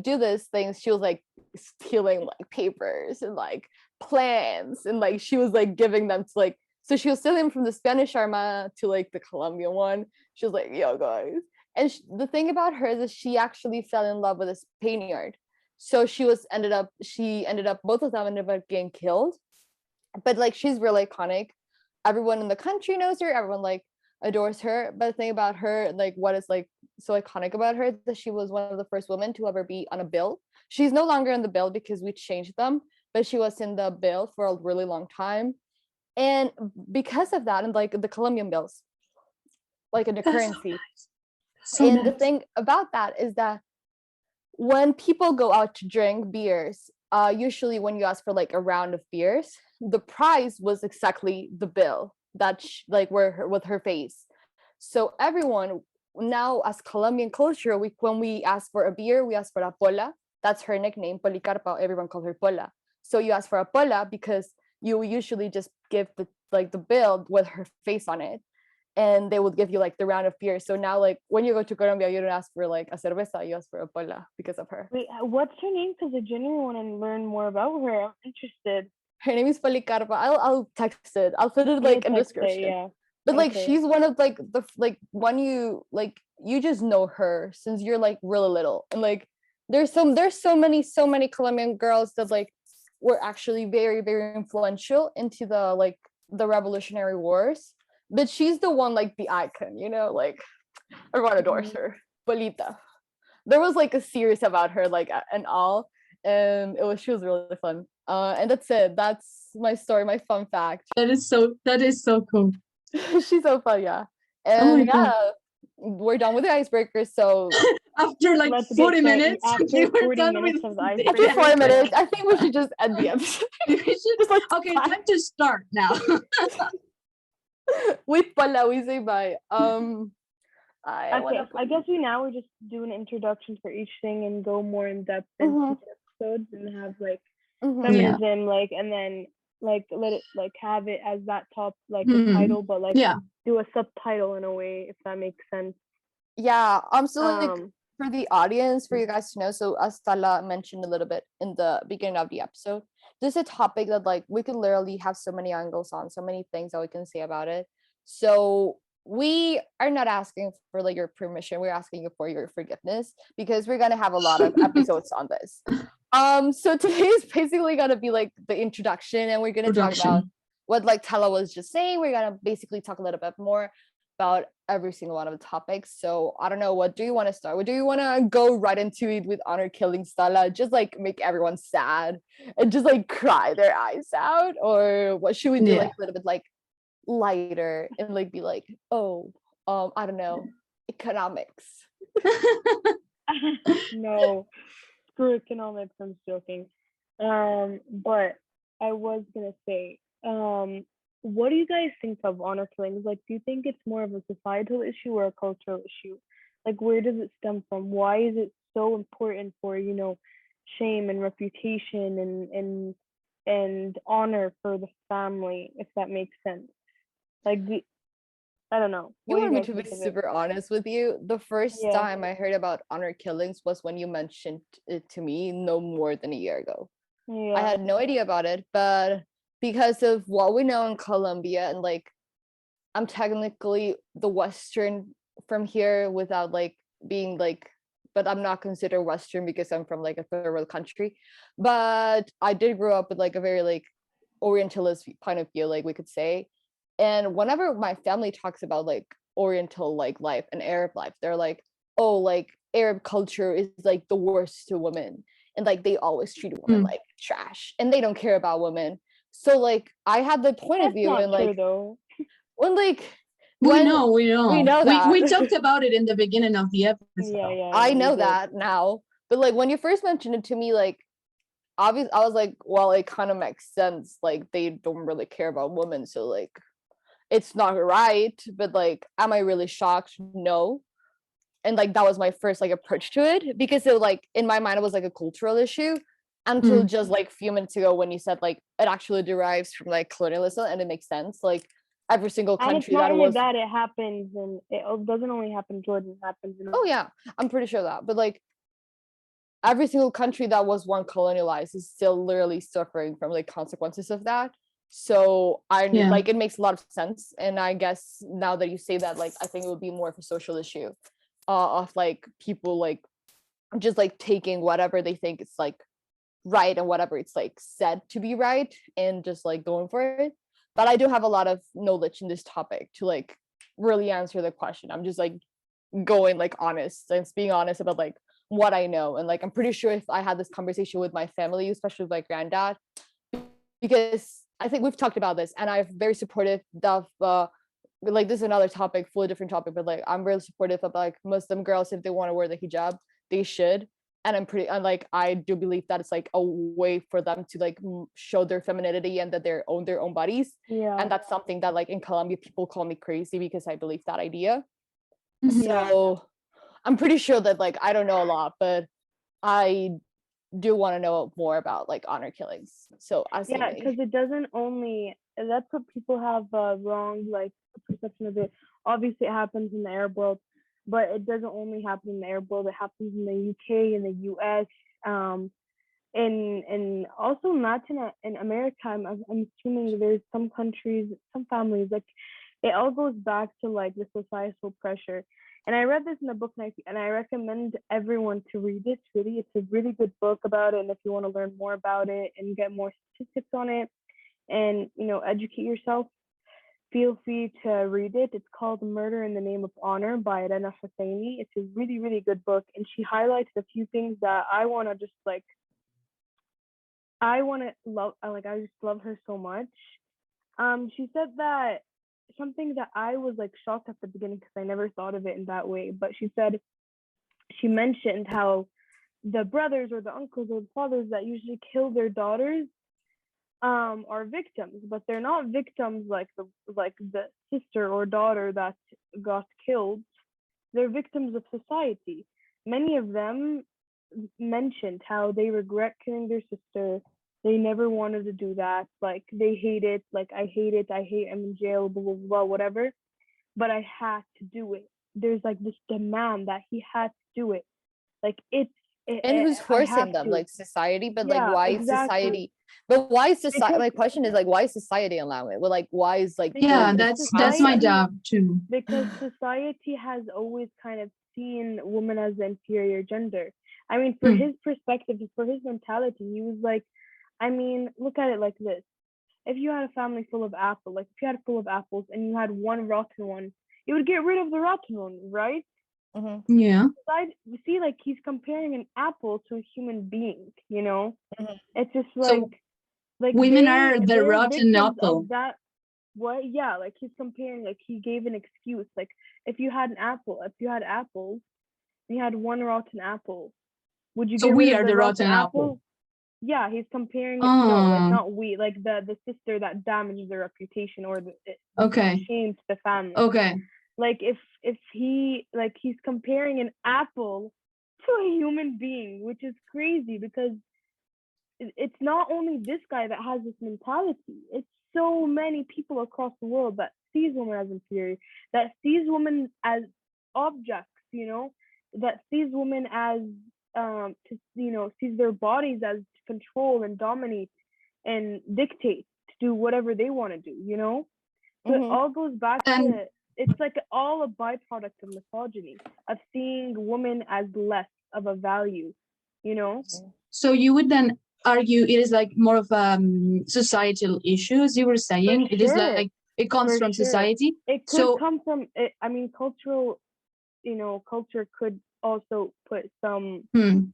do these things, she was like stealing like papers and like plans, and like she was like giving them to like, so she was stealing from the Spanish Armada to like the Colombian one. She was like, yo guys, And the thing about her is that she actually fell in love with a Spaniard. So ended up both of them ended up getting killed. But like she's really iconic. Everyone in the country knows her, everyone like adores her. But the thing about her, like what is like so iconic about her, is that she was one of the first women to ever be on a bill. She's no longer in the bill because we changed them, but she was in the bill for a really long time. And because of that, and like the Colombian bills, like in the currency. And the thing about that is that when people go out to drink beers, usually when you ask for like a round of beers, the price was exactly the bill that like with her face. So everyone now, as Colombian culture, when we ask for a beer, we ask for a Pola. That's her nickname, Policarpa. Everyone calls her Pola. So you ask for a Pola because you usually just give the bill with her face on it, and they would give you like the round of beer. So now, like when you go to Colombia, you don't ask for like a cerveza, you ask for a Pola because of her. Wait, what's her name? Because I genuinely want to learn more about her. I'm interested. Her name is Policarpa. I'll text it. I'll put it like in the description. Yeah. But like she's one of like the like when you like you just know her since you're like really little, and like there's so many Colombian girls that like were actually very, very influential into the revolutionary wars. But she's the one, like the icon, you know, like everyone adores her. Bolita. There was like a series about her, like and all, and she was really fun. And that's it. That's my story, my fun fact. That is so cool. She's so fun, yeah. And yeah, we're done with the icebreaker. So after like 40 minutes, after 40 minutes of the icebreaker. After 4 minutes, I think we should just end the episode. We should just like time to start now. With Pola, we say bye. I guess we just do an introduction for each thing and go more in depth into episodes and have like feminism, like, and then like let it like have it as that top like a title, but like do a subtitle in a way, if that makes sense. Yeah, so like for the audience, for you guys to know, so as Tala mentioned a little bit in the beginning of the episode, this is a topic that like we could literally have so many angles on, so many things that we can say about it. So we are not asking for like your permission, we're asking you for your forgiveness, because we're gonna have a lot of episodes on this. So today is basically gonna be like the introduction, and we're gonna talk about what like Tala was just saying. We're gonna basically talk a little bit more about every single one of the topics. So I don't know, what do you want to start with? Do you want to go right into it with honor killings, Tala? Just like make everyone sad and just like cry their eyes out, or what should we do? Like a little bit like lighter and like be like, I don't know, economics. No, screw economics, I'm joking. But I was gonna say, what do you guys think of honor killings? Like, do you think it's more of a societal issue or a cultural issue? Like, where does it stem from? Why is it so important for, you know, shame and reputation and honor for the family, if that makes sense? Like, I don't know. You want me to be super honest with you? The first time I heard about honor killings was when you mentioned it to me no more than a year ago. I had no idea about it, but because of what we know in Colombia, and like I'm technically the Western from here without like being like, but I'm not considered Western because I'm from like a third world country. But I did grow up with like a very like Orientalist point of view, like we could say. And whenever my family talks about like Oriental like life and Arab life, they're like, oh, like Arab culture is like the worst to women, and like they always treat women like trash, and they don't care about women. So like I had the point of view, and like when like we know that. We talked about it in the beginning of the episode. I know that now, but like when you first mentioned it to me, like obviously I was like, well, it kind of makes sense, like they don't really care about women, so like it's not right. But like, am I really shocked? No. And like that was my first like approach to it, because it like in my mind it was like a cultural issue until just like a few minutes ago when you said like it actually derives from like colonialism, and it makes sense. Like every single country, and it's not only that it happens, and it doesn't only happen in Jordan, it happens in I'm pretty sure that, but like every single country that was one colonialized is still literally suffering from like consequences of that. So like it makes a lot of sense, and I guess now that you say that, like I think it would be more of a social issue. of like people like just like taking whatever they think is like right and whatever it's like said to be right and just like going for it. But I do have a lot of knowledge in this topic to like really answer the question. I'm just like going like honest and being honest about like what I know. And like I'm pretty sure if I had this conversation with my family, especially with my granddad, because I think we've talked about this and I'm very supportive of like this is another topic, fully different topic, but like I'm really supportive of like Muslim girls, if they want to wear the hijab, they should. And and like I do believe that it's like a way for them to like show their femininity and that they own their own bodies. Yeah. And that's something that like in Colombia people call me crazy because I believe that idea. Mhm. So I'm pretty sure that like I don't know a lot, but I do want to know more about like honor killings. So Yeah, because it doesn't only, that's what people have wrong like perception of it. Obviously it happens in the Arab world, but it doesn't only happen in the Arab world. It happens in the UK, in the US, and also Latin in America. I'm assuming there's some countries, some families, like it all goes back to like the societal pressure. And I read this in a book, and I recommend everyone to read it. Really, it's a really good book about it. And if you want to learn more about it and get more statistics on it, and educate yourself, feel free to read it. It's called Murder in the Name of Honor by Rana Husseini. It's a really, really good book, and she highlights a few things that I want to just like. I want to love. I just love her so much. She said that something that I was like shocked at the beginning because I never thought of it in that way. But she mentioned how the brothers or the uncles or the fathers that usually kill their daughters are victims, but they're not victims like the sister or daughter that got killed. They're victims of society. Many of them mentioned how they regret killing their sister. They never wanted to do that. Like they hate it. Like I hate it. I'm in jail. Blah blah blah. Whatever. But I had to do it. There's like this demand that he had to do it. Like and who's forcing them? Like society, but like why is society? But why is society? My question is like why is society allowing it? Well, like why is like that's my doubt too. Because society has always kind of seen women as the inferior gender. I mean, for his perspective, for his mentality, he was like, I mean, look at it like this. If you had a family full of apples, like if you had full of apples and you had one rotten one, you would get rid of the rotten one, right? Mm-hmm. Yeah. You see, like he's comparing an apple to a human being, Mm-hmm. It's just like, so women are the rotten apple. That what? Yeah, like he's comparing, like he gave an excuse. Like if you had apples, and you had one rotten apple, would you? So get we rid of are the rotten apple. Yeah, he's comparing it. No, like not we, like the sister that damaged their reputation or shamed the family. Okay. Like if he's comparing an apple to a human being, which is crazy because it's not only this guy that has this mentality. It's so many people across the world that sees women as inferior, that sees women as objects, that sees women as sees their bodies as to control and dominate and dictate to do whatever they want to do, So it all goes back to, it's like all a byproduct of misogyny, of seeing women as less of a value, So you would then argue it is like more of societal issues, you were saying. It is like it comes from society. It could come from it. I mean, cultural, culture could also put some things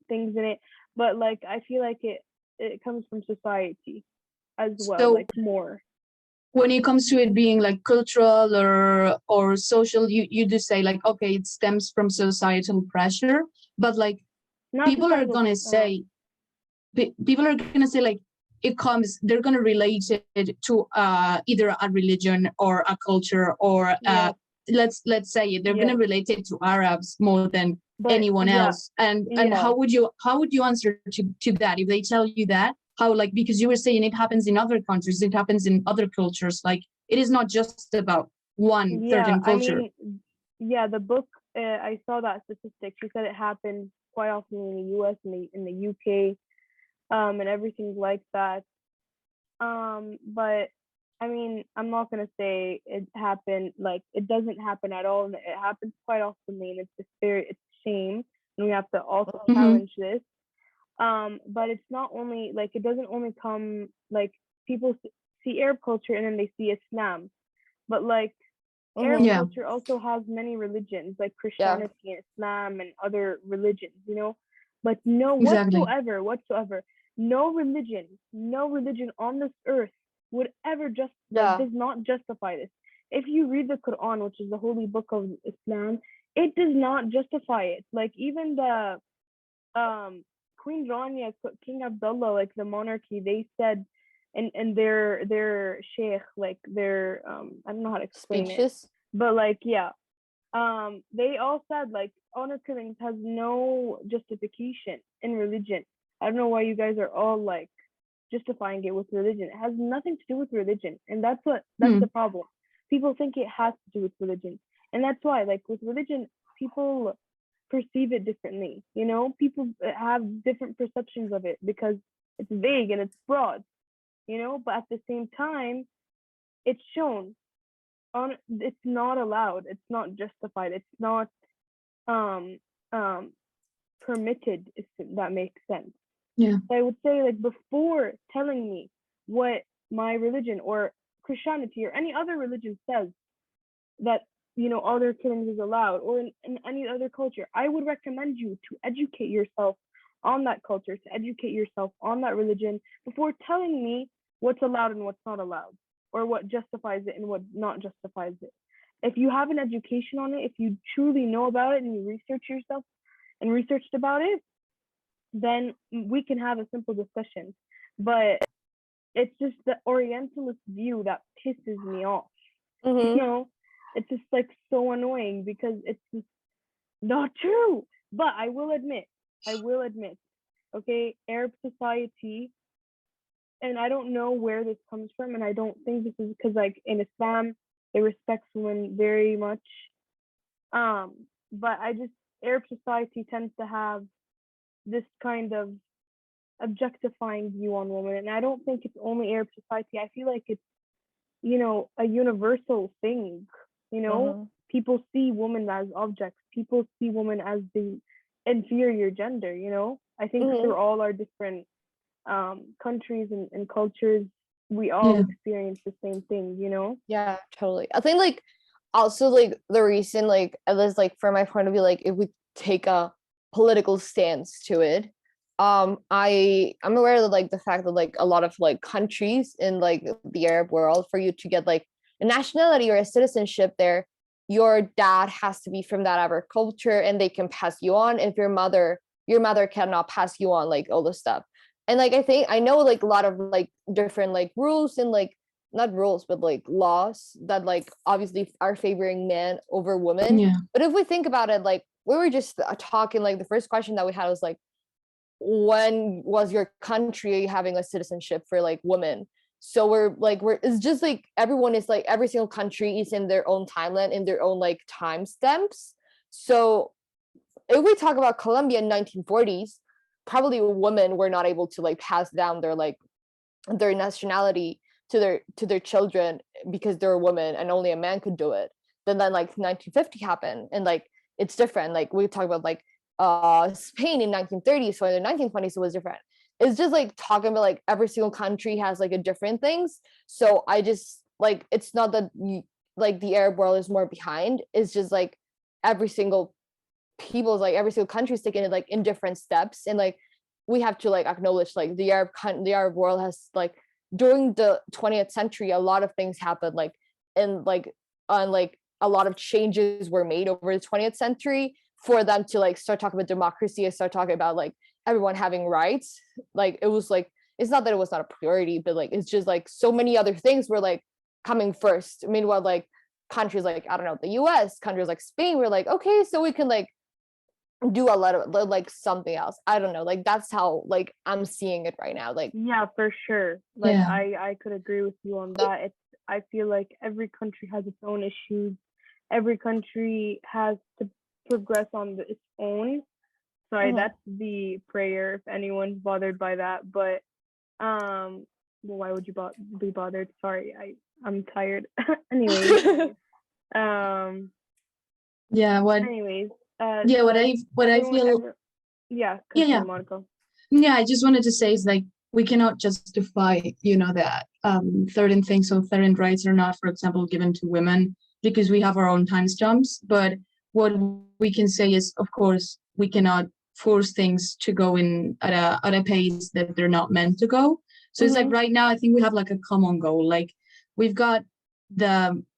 in it, but like I feel like it comes from society as well, so, like more. When it comes to it being like cultural or social, you do say like, okay, it stems from societal pressure, but like people are gonna say like they're gonna relate it to either a religion or a culture or let's say they're gonna relate it to Arabs more than anyone else. And how would you answer to that if they tell you that? How, like, because you were saying it happens in other countries, it happens in other cultures, like it is not just about one certain culture. I mean, the book, I saw that statistic. She said it happens quite often in the US and in the UK, and everything like that. But I mean, I'm not gonna say it happened, like it doesn't happen at all, and it happens quite often, and it's it's shame, and we have to also Mhm. challenge this. But it's not only like, it doesn't only come like, people see Arab culture and then they see Islam, but like Arab Yeah. culture also has many religions, like Yeah. Christianity and Islam and other religions, you know. But no, Exactly. whatsoever, no religion on this earth would ever just, like, Yeah. does not justify this. If you read the Quran, which is the holy book of Islam, it does not justify it. Like even the Queen Rania, King Abdullah, like the monarchy, they said, and their sheikh, like their I don't know how to explain it, Speeches. but like, yeah, they all said like honor killings has no justification in religion. I don't know why you guys are all like justifying it with religion. It has nothing to do with religion, and that's Hmm. the problem. People think it has to do with religion, and that's why, like, with religion, people perceive it differently. You know, people have different perceptions of it because it's vague and it's broad. You know, but at the same time, it's shown on. It's not allowed. It's not justified. It's not um um permitted. If that makes sense. Yeah. So I would say, like, before telling me what my religion or Christianity or any other religion says that, you know, other killings is allowed, or in any other culture, I would recommend you to educate yourself on that culture, to educate yourself on that religion before telling me what's allowed and what's not allowed, or what justifies it and what not justifies it. If you have an education on it, if you truly know about it and you research yourself and researched about it, then we can have a simple discussion. But it's just the Orientalist view that pisses me off. You Mm-hmm. know, it's just like so annoying because it's just not true. But I will admit, okay, Arab society, and I don't know where this comes from, and I don't think this is because, like, in Islam they respect women very much. But I just, Arab society tends to have this kind of objectifying view on women, and I don't think it's only Arab society. I feel like it's, you know, a universal thing. You know, Mm-hmm. people see women as objects. People see women as the inferior gender. You know, I think Mm-hmm. through all our different countries and cultures, we all Yeah. experience the same thing. You know. Yeah, totally. I think like also like the reason, like at least like from my point of view, like if we take a political stance to it, I'm aware of like the fact that like a lot of like countries in like the Arab world, for you to get like a nationality or a citizenship there, your dad has to be from that Arab culture and they can pass you on. If your mother cannot pass you on, like all this stuff. And like I know like a lot of like different like rules and like not rules but like laws that like obviously are favoring men over women. Yeah. But if we think about it, like we were just talking, like the first question that we had was like, when was your country having a citizenship for like women? So we're it's just like everyone is like, every single country is in their own timeline, in their own like time stamps. So if we talk about Colombia in 1940s, probably women were not able to like pass down their nationality to their children because they're a woman and only a man could do it. Then like 1950 happened, and like it's different. Like we talk about like Spain in 1930s, so in the 1920s it was different. It's just like talking about like every single country has like a different things. So I just like, it's not that like the Arab world is more behind. It's just like every single people's, like every single country is taking it like in different steps, and like we have to like acknowledge like the Arab world has like, during the 20th century a lot of things happened, like and like on like a lot of changes were made over the 20th century for them to like start talking about democracy and start talking about like everyone having rights. Like it was like, it's not that it was not a priority, but like it's just like so many other things were like coming first. Meanwhile, like countries like, I don't know, the US, countries like Spain were like, okay, so we can like do a lot of like something else. I don't know, like that's how like I'm seeing it right now. Like Yeah, for sure. Like Yeah. I could agree with you on that. It's, I feel like every country has its own issues. Every country has to progress on its own. Sorry, Mhm. that's the prayer if anyone's bothered by that. But well, why would you be bothered? Sorry, I'm tired. Anyways, Yeah, anyways, yeah, so what I feel, yeah, yeah, yeah. continue, Monica. Yeah, I just wanted to say is like we cannot justify, that certain things or certain rights are not, for example, given to women because we have our own timestamps. But what we can say is, of course, we cannot force things to go in at a pace that they're not meant to go. So it's like right now, I think we have like a common goal. Like we've got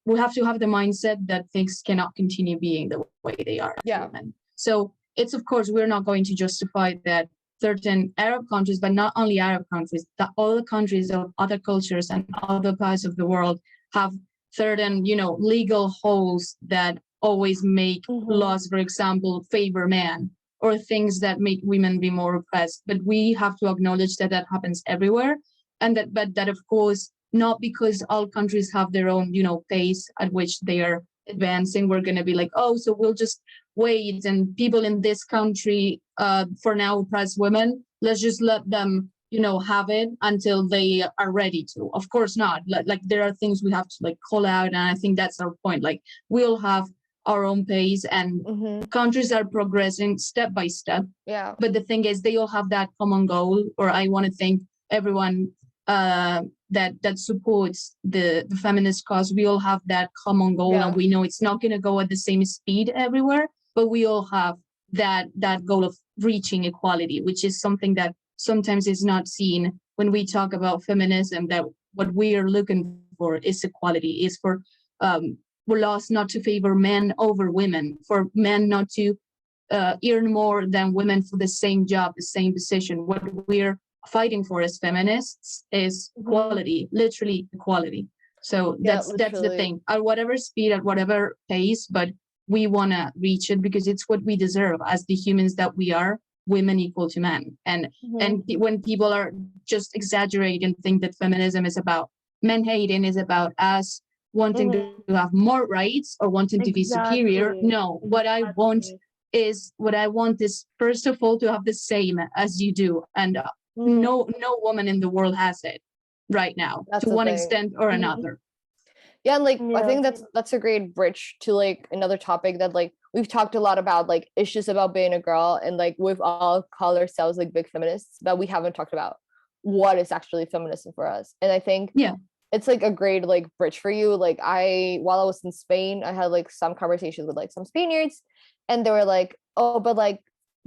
we have to have the mindset that things cannot continue being the way they are as women. So it's, of course, we're not going to justify that certain Arab countries, but not only Arab countries, that all the countries of other cultures and other parts of the world have certain, legal holes that always make laws, for example, favor men or things that make women be more oppressed. But we have to acknowledge that that happens everywhere. And that of course, not because all countries have their own, pace at which they are advancing, we're going to be like, oh, so we'll just wait, and people in this country for now oppress women, let's just let them have it until they are ready to. Of course not. Like there are things we have to like call out, and I think that's our point. Like we'll have our own pace, and countries are progressing step by step. Yeah, but the thing is, they all have that common goal, or I want to thank everyone that supports the feminist cause. We all have that common goal, and we know it's not going to go at the same speed everywhere, but we all have that goal of reaching equality, which is something that sometimes is not seen when we talk about feminism. That what we are looking for is equality, is for laws not to favor men over women, for men not to earn more than women for the same job, the same position. What we're fighting for as feminists is equality, literally equality. So that's the thing, at whatever speed, at whatever pace, but we want to reach it because it's what we deserve as the humans that we are, women equal to men. And when people are just exaggerate and think that feminism is about men hating, is about us wanting to have more rights or wanting to be superior. No, what I want is first of all to have the same as you do, and no woman in the world has it right now. That's to one extent or another. Yeah, and like I think that's a great bridge to like another topic that like we've talked a lot about, like issues about being a girl, and like we've all called ourselves like big feminists, but we haven't talked about what is actually feminism for us. And I think it's like a great like bridge for you. Like while I was in Spain, I had like some conversations with like some Spaniards, and they were like, oh, but like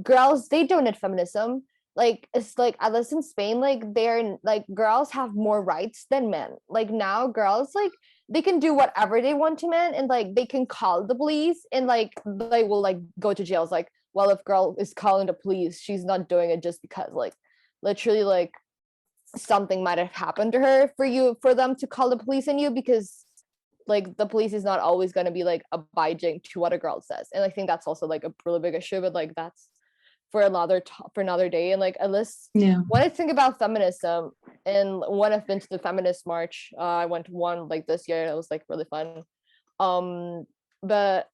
girls, they don't need feminism. Like it's like at least in Spain, like they're like girls have more rights than men. Like now girls, like they can do whatever they want to men, and like they can call the police, and like they will like go to jail. It's like, well, if girl is calling the police, she's not doing it just because like literally like something might have happened to her for them to call the police on you, because like the police is not always going to be like abiding to what a girl says. And I think that's also like a really big issue, but like that's for another day. And like at least when I think about feminism, and when I've been to the feminist march, I went to one like this year, and it was like really fun. But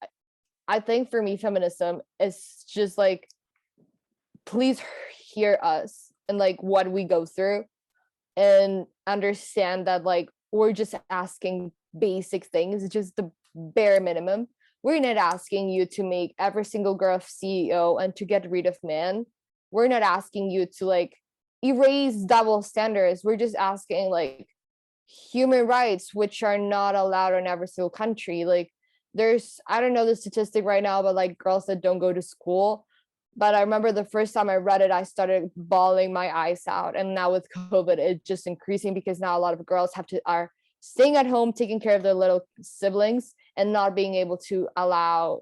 I think for me feminism is just like, please hear us and like what we go through, and understand that like we're just asking basic things, just the bare minimum. We're not asking you to make every single girl CEO and to get rid of men. We're not asking you to like erase double standards. We're just asking like human rights, which are not allowed in every single country. Like there's, I don't know the statistic right now, but like girls that don't go to school. But I remember the first time I read it, I started bawling my eyes out. And now with COVID, it's just increasing, because now a lot of girls are staying at home, taking care of their little siblings, and not being able to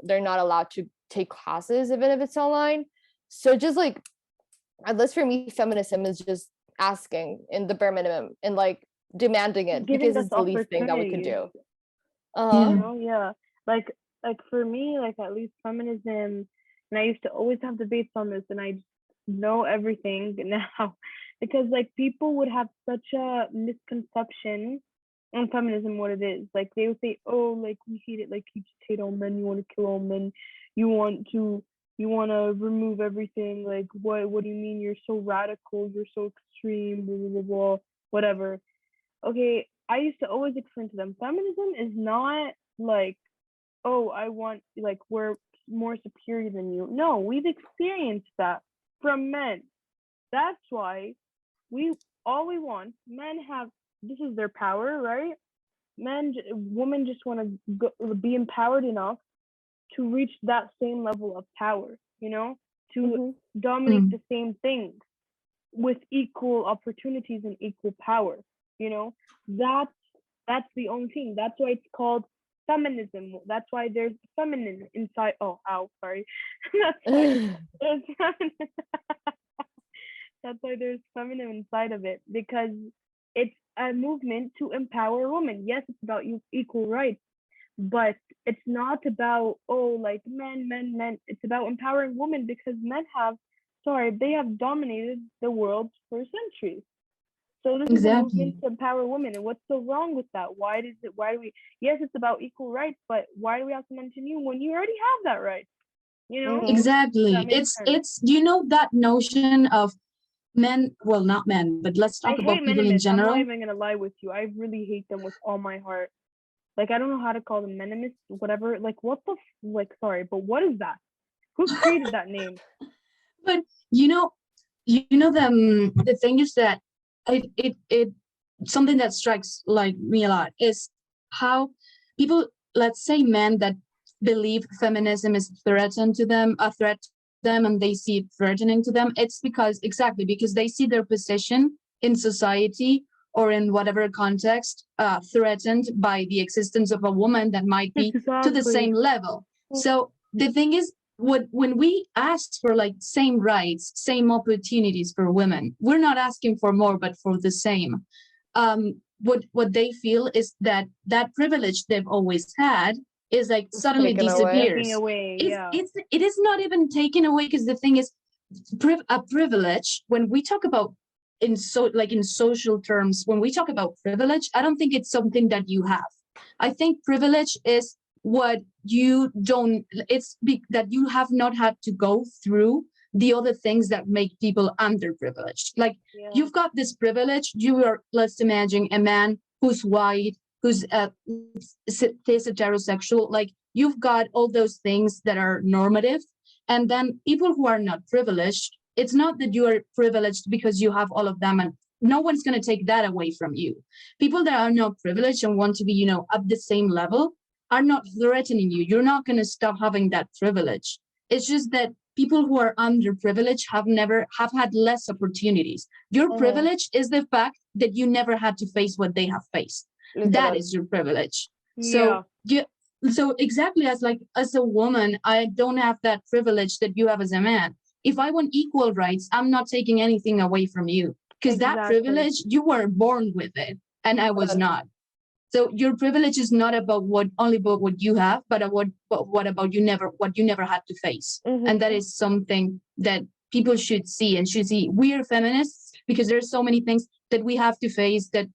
they're not allowed to take classes, even if it's online. So just like, at least for me, feminism is just asking in the bare minimum and like demanding it, because it's the least thing that we could do. Like for me, like at least feminism, and I used to always have debates on this, and I just know everything now, because like people would have such a misconception on feminism, what it is. Like they would say, oh, like we hate it, like you just hate all men, you want to kill all men, you want to remove everything, like what do you mean, you're so radical, you're so extreme, blah blah blah, blah, whatever. Okay, I used to always explain to them, feminism is not like, oh, I want, like, we're more superior than you. No, we've experienced that from men. That's why all we want, men have, this is their power, right? Women just want to be empowered enough to reach that same level of power, to dominate the same things with equal opportunities and equal power. That's the only thing. That's why it's called feminism. That's why there's feminine inside. Oh, ow, sorry. That's why there's feminine. That's why there's feminine inside of it, because it's a movement to empower women. Yes, it's about equal rights, but it's not about, like men. It's about empowering women, because men they have dominated the world for centuries. So this is a movement to empower women. And what's so wrong with that? Why do we, yes, it's about equal rights, but why do we have to mention you when you already have that right? Exactly. It's that notion of men, well, not men, but let's talk about people in general. I'm not even gonna lie with you. I really hate them with all my heart. Like, I don't know how to call them, menimists, whatever. Like, what the sorry, but what is that? Who created that name? But the thing is that it something that strikes like me a lot is how people, let's say men that believe feminism is a threat to them, and they see it threatening to them. It's because they see their position in society or in whatever context threatened by the existence of a woman that might be to the same level. So the thing is, when we ask for like same rights, same opportunities for women, we're not asking for more, but for the same. What they feel is that privilege they've always had is like suddenly disappears. It is not even taken away, because the thing is, a privilege, when we talk about in social terms, when we talk about privilege, I don't think it's something that you have. I think privilege is what you don't, that you have not had to go through the other things that make people underprivileged. Like, you've got this privilege. You are, let's imagine, a man who's white, who's cis heterosexual. Like, you've got all those things that are normative. And then people who are not privileged, it's not that you are privileged because you have all of them, and no one's going to take that away from you. People that are not privileged and want to be, at the same level are not threatening you. You're not going to stop having that privilege. It's just that people who are underprivileged have had less opportunities. Your privilege is the fact that you never had to face what they have faced. That is your privilege. So exactly as a woman, I don't have that privilege that you have as a man. If I want equal rights, I'm not taking anything away from you, because that privilege, you were born with it and I was not. So your privilege is not only about what you have, but what about what you never had to face. And that is something that people should see We are feminists because there's so many things that we have to face that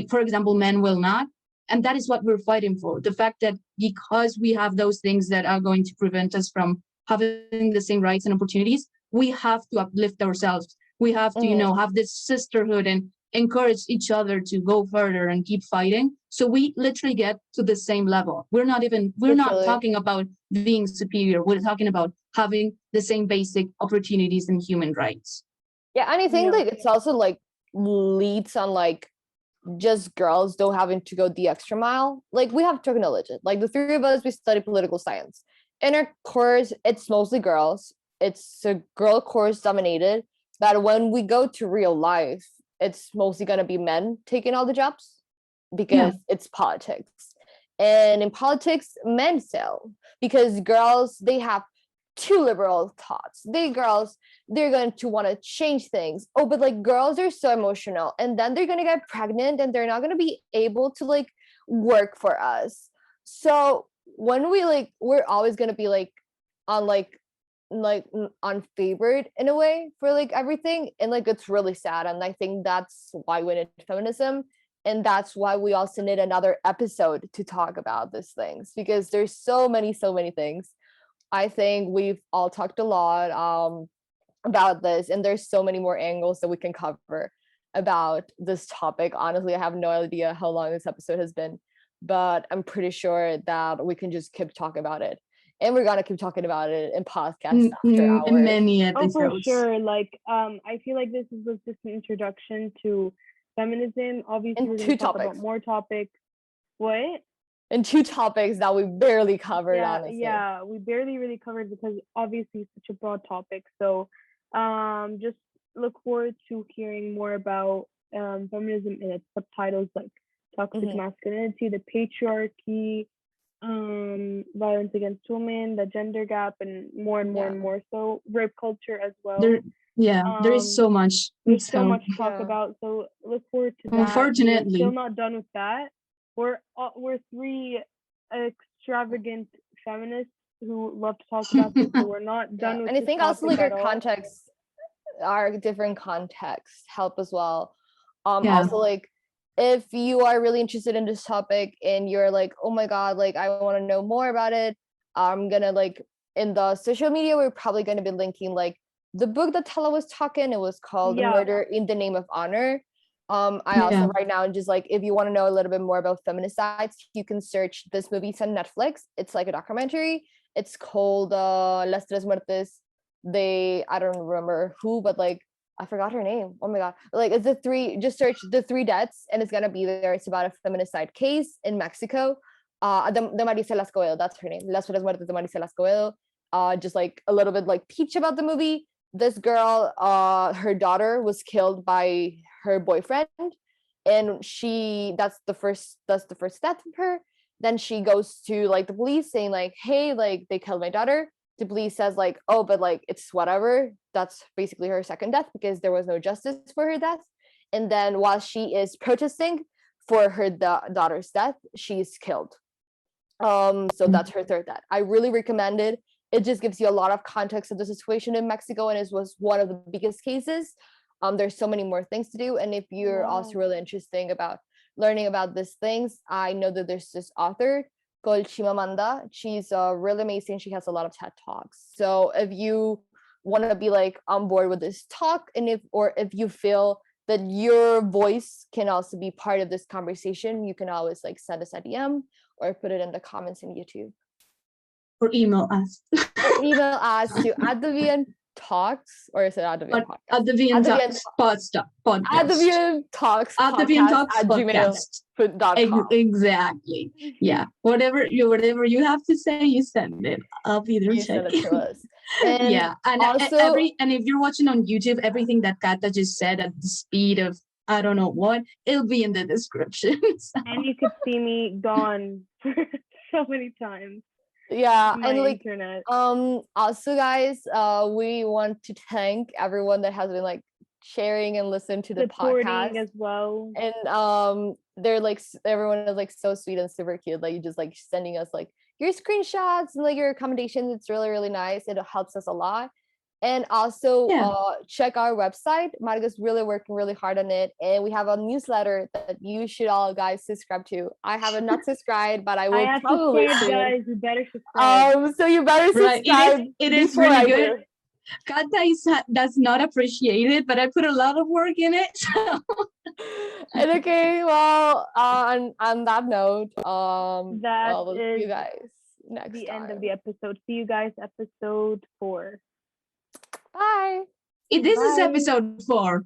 for example, men will not. And that is what we're fighting for. The fact that because we have those things that are going to prevent us from having the same rights and opportunities, we have to uplift ourselves. We have to, have this sisterhood and encourage each other to go further and keep fighting. So we literally get to the same level. We're not talking about being superior. We're talking about having the same basic opportunities and human rights. Yeah, and I think like it's also like leads on like just girls don't having to go the extra mile. Like, we have technology. Like, the three of us, we study political science. In our course, it's mostly girls. It's a girl course dominated. But when we go to real life, it's mostly going to be men taking all the jobs because it's politics. And in politics, men sell because girls, they have too liberal thoughts. They're going to want to change things. Oh, but like, girls are so emotional, and then they're going to get pregnant and they're not going to be able to like work for us. So when we're always going to be like unfavored in a way for like everything, and like it's really sad. And I think that's why we need feminism, and that's why we also need another episode to talk about these things, because there's so many things. I think we've all talked a lot about this, and there's so many more angles that we can cover. about this topic. Honestly, I have no idea how long this episode has been, but I'm pretty sure that we can just keep talking about it. And we're gonna keep talking about it in podcasts after hours. In many Oh, episodes. for sure. Like, I feel like this was just an introduction to feminism. Obviously, And we're two going to talk about topics. more topics. What? And two topics that we barely covered, Yeah, honestly. yeah, we barely really covered because obviously it's such a broad topic. So, just look forward to hearing more about feminism in its subtitles like toxic Mhm. masculinity, the patriarchy, violence against women, the gender gap, and more and more Yeah. and more. So rape culture as well. There is so much. There's so much to talk yeah. about. So look forward to that. Unfortunately. We're still not done with that. We're three extravagant feminists who love to talk about this, so we're not done with And I this think also like topic our at all. contexts, our different contexts help as well. Yeah. Also like if you are really interested in this topic and you're like, oh my god, like I want to know more about it, I'm gonna like in the social media we're probably gonna be linking like the book that Tala was talking. It was called Yeah. Murder in the Name of Honor. I Yeah. also right now just like if you want to know a little bit more about feminicides, you can search this movie. It's on Netflix. It's like a documentary. It's called Las Tres Muertes. I don't remember who, but like I forgot her name. Oh my god. Like it's the three, just search the three deaths and it's gonna be there. It's about a feminicide case in Mexico. The Marisela Escobedo, that's her name. Las Tres Muertes de Marisela Escobedo. Just like a little bit like peach about the movie. This girl, her daughter was killed by her boyfriend, and that's the first death of her. Then she goes to like the police saying like, hey, like they killed my daughter. The police says like, oh, but like it's whatever. That's basically her second death because there was no justice for her death. And then while she is protesting for her daughter's death, she's killed. So that's her third death. I really recommend it. It just gives you a lot of context of the situation in Mexico, and it was one of the biggest cases. There's so many more things to do, and if you're also really interested about learning about these things, I know that there's this author called Chimamanda. She's really amazing. She has a lot of TED Talks. So if you want to be like on board with this talk, and if you feel that your voice can also be part of this conversation, you can always like send us a DM or put it in the comments in YouTube. Or email us. Or email us to @the-VN-Talks, or is it @the-VN Podcast? @the-VN-Talks @the-VN-Talks@gmail.com. Exactly. Yeah. Whatever you have to say, you send it. I'll be there Send it checking. to us. And yeah. And also, and if you're watching on YouTube, everything that Cata just said at the speed of I don't know what, it'll be in the description. So. And you could see me gone for so many times. Yeah, on my and like internet. also guys, we want to thank everyone that has been like sharing and listening to the Supporting podcast as well. And they're like everyone is like so sweet and super cute, like you just like sending us like your screenshots and like your recommendations. It's really, really nice. It helps us a lot. And also check our website. Marga's really working really hard on it, and we have a newsletter that you should all guys subscribe to. I haven't not subscribed, but I will probably subscribe, guys. You better subscribe. So you better subscribe. It is really good. Cata does not appreciate it, but I put a lot of work in it. So. And okay, well, on that note, we'll see you guys next the time. End of the episode. See you guys episode 4. Bye. This is episode 4.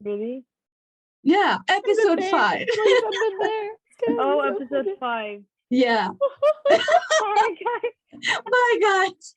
Really? Yeah, episode 5. Oh, episode 5. Yeah. Bye, guys. Bye, guys.